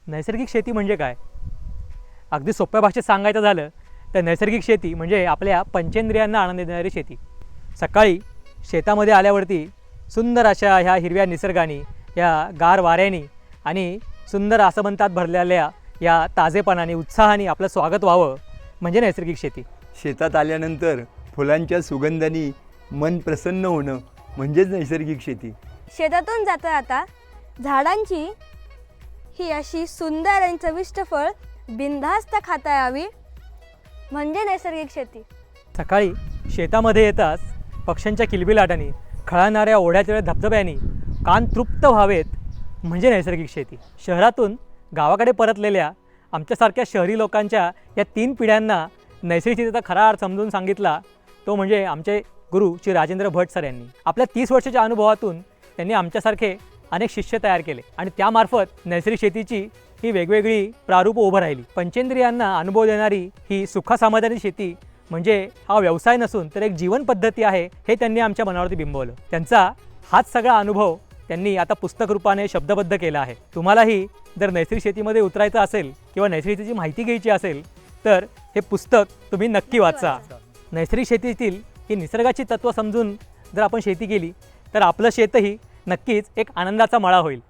नैसर्गिक शेती म्हणजे काय? अगदी सोप्या भाषेत सांगायचं झालं तर नैसर्गिक शेती म्हणजे आपल्या पंचेंद्रियांना आनंद देणारी शेती. सकाळी शेतामध्ये आल्यावरती सुंदर अशा ह्या हिरव्या निसर्गाने, या गार वाऱ्याने आणि सुंदर आसमंतात भरलेल्या या ताजेपणाने, उत्साहाने आपलं स्वागत व्हावं म्हणजे नैसर्गिक शेती. शेतात आल्यानंतर फुलांच्या सुगंधाने मन प्रसन्न होणं म्हणजेच नैसर्गिक शेती. शेतातून जाता जाता झाडांची ही अशी सुंदर आणि चविष्ट फळ बिनधास्त खाता यावी म्हणजे नैसर्गिक शेती. सकाळी शेतामध्ये येताच पक्ष्यांच्या किलबिलाटाने, खळणाऱ्या ओढ्याच्या धबधब्याने कान तृप्त व्हावेत म्हणजे नैसर्गिक शेती. शहरातून गावाकडे परतलेल्या आमच्यासारख्या शहरी लोकांच्या या 3 पिढ्यांना नैसर्गिक शेतीचा खरा अर्थ समजून सांगितला तो म्हणजे आमचे गुरु श्री राजेंद्र भट सर यांनी. आपल्या 30 वर्षाच्या अनुभवातून त्यांनी आमच्यासारखे अनेक शिष्य तयार केले आणि त्यामार्फत नैसर्गिक शेतीची ही वेगवेगळी प्रारूपं उभं राहिली. पंचेंद्रियांना अनुभव देणारी ही सुखासमाधानी शेती म्हणजे हा व्यवसाय नसून तर एक जीवन पद्धती आहे हे त्यांनी आमच्या मनावरती बिंबवलं. त्यांचा हाच सगळा अनुभव त्यांनी आता पुस्तक रूपाने शब्दबद्ध केला आहे. तुम्हालाही जर नैसर्गिक शेतीमध्ये उतरायचं असेल किंवा नैसर्गिक शेतीची माहिती घ्यायची असेल तर हे पुस्तक तुम्ही नक्की वाचा. नैसर्गिक शेतीतील ही निसर्गाची तत्त्व समजून जर आपण शेती केली तर आपलं शेतही नक्कीच एक आनंदाचा मळा होईल.